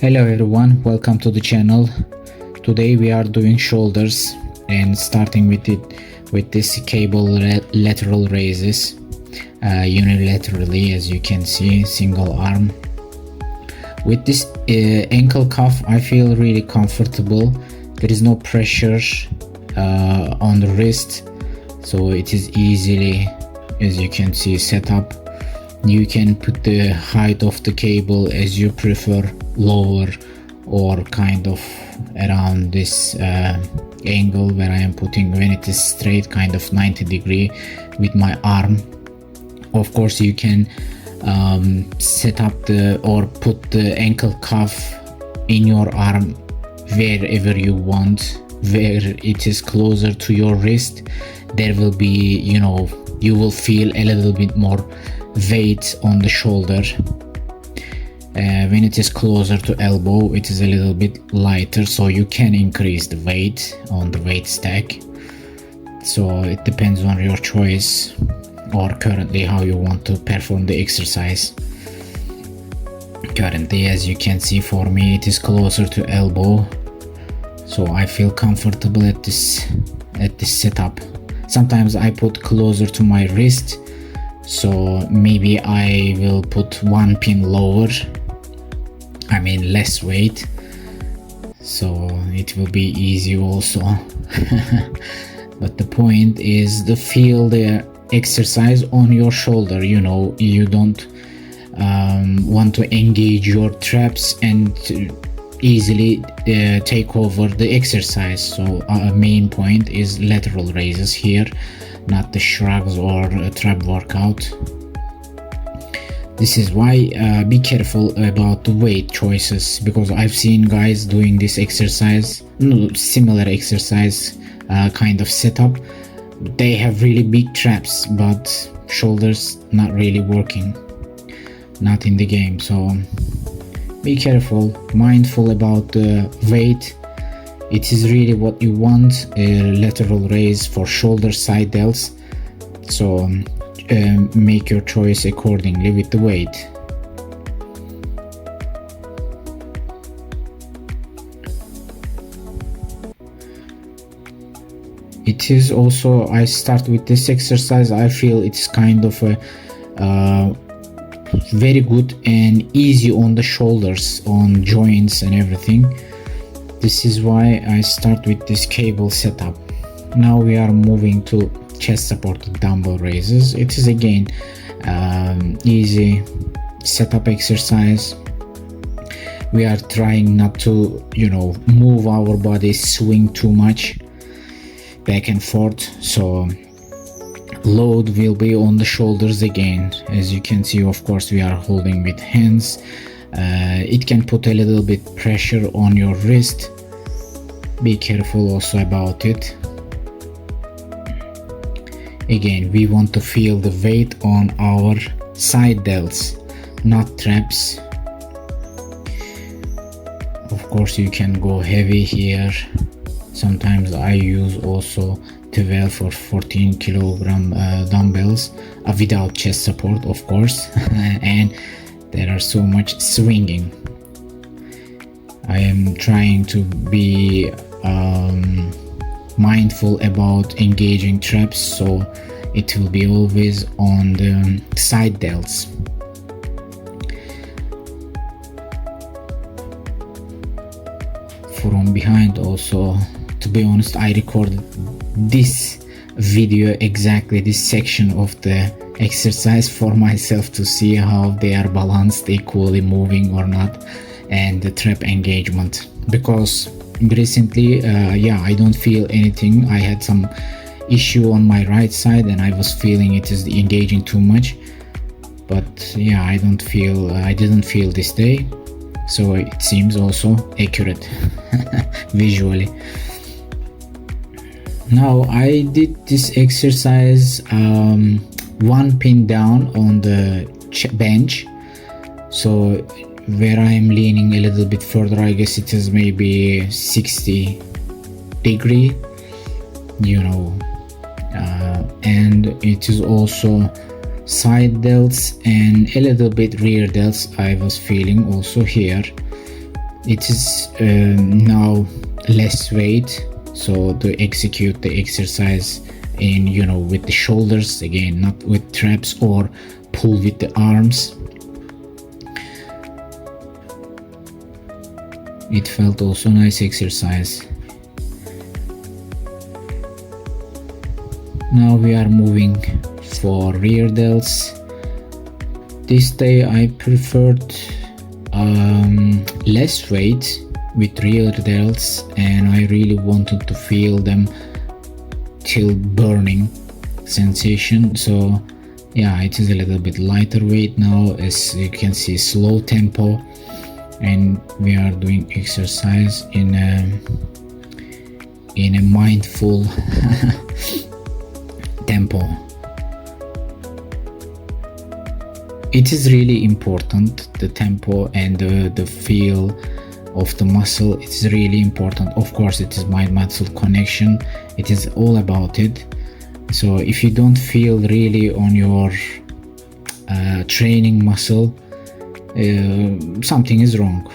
Hello everyone, welcome to the channel. Today we are doing shoulders and starting with this cable lateral raises unilaterally, as you can see, single arm. With this ankle cuff I feel really comfortable. There is no pressure on the wrist, so it is easily, as you can see, set up. You can put the height of the cable as you prefer, lower or kind of around this angle where I am putting when it is straight, kind of 90 degree with my arm. Of course you can set up or put the ankle cuff in your arm wherever you want, where it is closer to your wrist. There will be, you will feel a little bit more weight on the shoulder. When it is closer to elbow, it is a little bit lighter, so you can increase the weight on the weight stack. So it depends on your choice or currently how you want to perform the exercise. Currently, as you can see, for me it is closer to elbow, so I feel comfortable at this setup. Sometimes I put closer to my wrist, so maybe I will put one pin lower, I mean less weight, so it will be easy also. But the point is to feel the exercise on your shoulder. You don't want to engage your traps and easily take over the exercise. So our main point is lateral raises here, not the shrugs or a trap workout. This is why be careful about the weight choices, because I've seen guys doing this exercise, similar exercise kind of setup. They have really big traps, but shoulders not really working, not in the game. So be careful, mindful about the weight. It is really what you want, a lateral raise for shoulder side delts. So make your choice accordingly with the weight. It is also, I start with this exercise, I feel it's kind of a very good and easy on the shoulders, on joints and everything. This is why I start with this cable setup. Now we are moving to chest supported dumbbell raises. It is again easy setup exercise. We are trying not to move our body, swing too much back and forth, so load will be on the shoulders again. As you can see, of course we are holding with hands. It can put a little bit pressure on your wrist. Be careful also about it. Again, we want to feel the weight on our side delts, not traps. Of course you can go heavy here. Sometimes I use also 12 or 14 kilogram dumbbells without chest support, of course. And there are so much swinging. I am trying to be mindful about engaging traps, so it will be always on the side delts. From behind also, to be honest, I recorded this video, exactly this section of the exercise, for myself to see how they are balanced, equally moving or not, and the trap engagement. Because recently I don't feel anything. I had some issue on my right side and I was feeling it is engaging too much, but I didn't feel this day, so it seems also accurate visually. Now I did this exercise one pin down on the bench, so where I am leaning a little bit further, I guess it is maybe 60 degree, and it is also side delts and a little bit rear delts I was feeling also here. It is now less weight, so to execute the exercise in, you know, with the shoulders again, not with traps or pull with the arms. It felt also nice exercise. Now we are moving for rear delts. This day I preferred less weight with rear delts, and I really wanted to feel them till burning sensation. So yeah, it is a little bit lighter weight now, as you can see, slow tempo, and we are doing exercise in a mindful tempo. It is really important, the tempo and the feel of the muscle. It's really important. Of course, it is mind muscle connection, it is all about it. So if you don't feel really on your training muscle, something is wrong.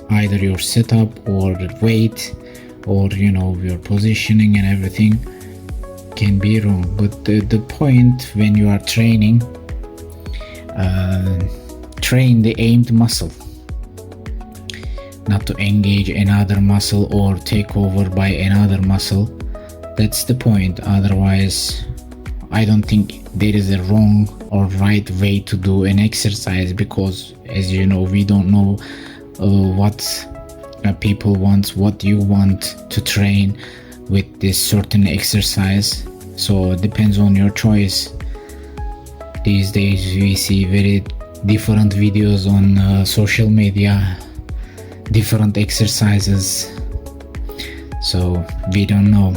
Either your setup or the weight, or you know, your positioning and everything can be wrong. But the point when you are training, train the aimed muscle, not to engage another muscle or take over by another muscle. That's the point. Otherwise, I don't think there is a wrong or right way to do an exercise, because as you know, we don't know what people want, what you want to train with this certain exercise. So it depends on your choice. These days we see very different videos on social media, different exercises, so we don't know.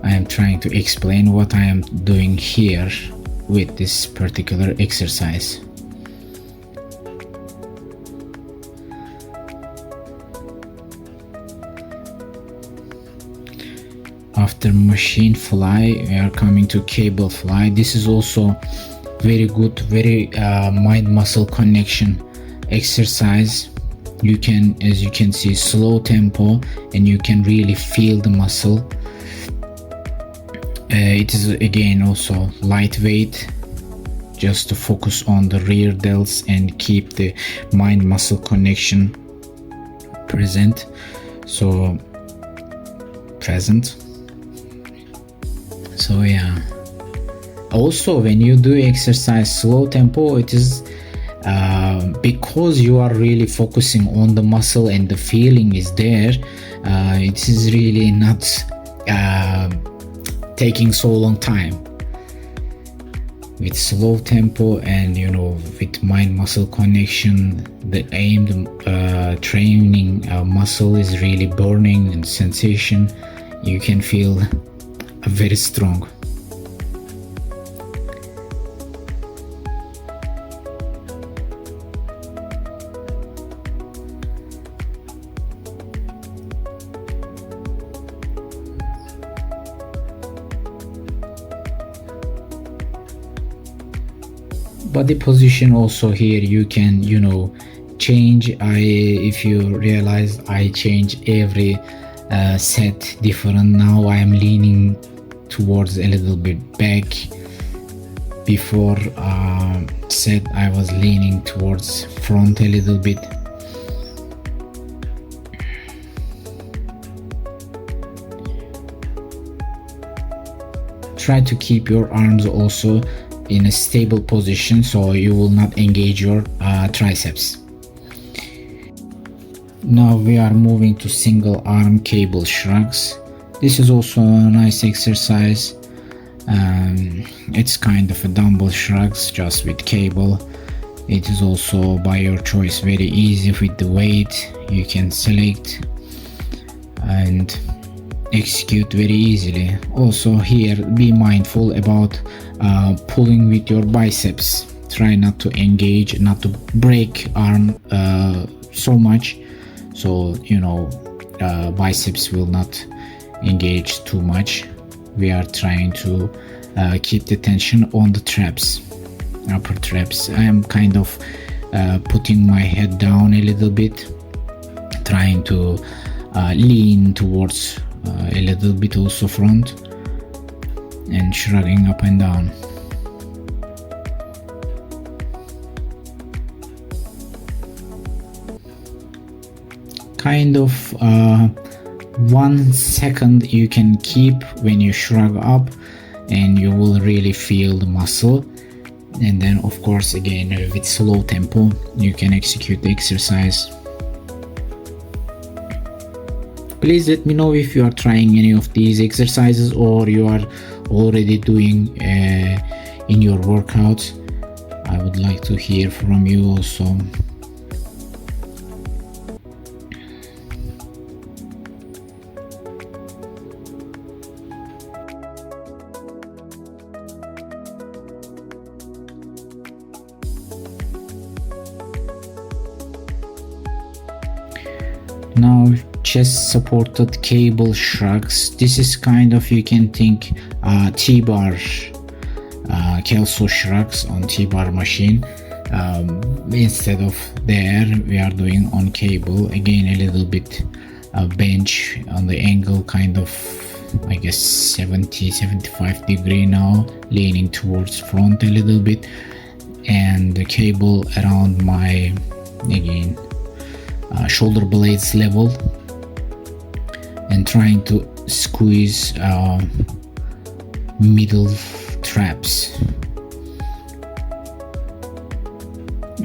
I am trying to explain what I am doing here with this particular exercise. After machine fly, we are coming to cable fly. This is also very good, very mind muscle connection exercise. You can, as you can see, slow tempo, and you can really feel the muscle. It is again also lightweight, just to focus on the rear delts and keep the mind muscle connection present. So yeah, also when you do exercise slow tempo, it is because you are really focusing on the muscle and the feeling is there. It is really not taking so long time. With slow tempo and, you know, with mind muscle connection, the aimed training muscle is really burning, and sensation you can feel very strong. Body position also here you can, you know, change. If you realize, I change every set different. Now I am leaning towards a little bit back. Before set I was leaning towards front a little bit. Try to keep your arms also in a stable position, so you will not engage your triceps. Now we are moving to single arm cable shrugs. This is also a nice exercise. It's kind of a dumbbell shrugs, just with cable. It is also by your choice, very easy with the weight. You can select and execute very easily. Also here, be mindful about pulling with your biceps. Try not to engage, not to break arm so much, so you know, biceps will not engage too much. We are trying to keep the tension on the traps, upper traps. I am kind of putting my head down a little bit, trying to lean towards a little bit also front, and shrugging up and down. Kind of 1 second you can keep when you shrug up, and you will really feel the muscle. And then of course again with slow tempo you can execute the exercise. Please let me know if you are trying any of these exercises or you are already doing in your workouts. I would like to hear from you also. Now chest supported cable shrugs. This is kind of, you can think T-bar kelso shrugs on T-bar machine. Instead of there we are doing on cable. Again a little bit bench on the angle, kind of I guess 70-75 degree now, leaning towards front a little bit, and the cable around my again shoulder blades level, and trying to squeeze middle traps.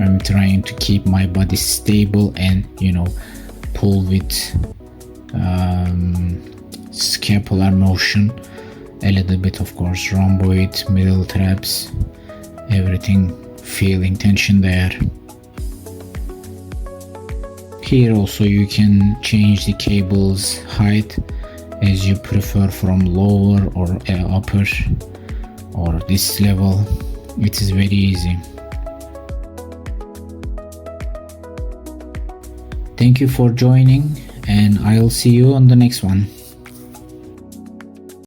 I'm trying to keep my body stable and pull with scapular motion a little bit, of course, rhomboid, middle traps, everything feeling tension there. Here also you can change the cable's height as you prefer, from lower or upper or this level. It is very easy. Thank you for joining, and I'll see you on the next one.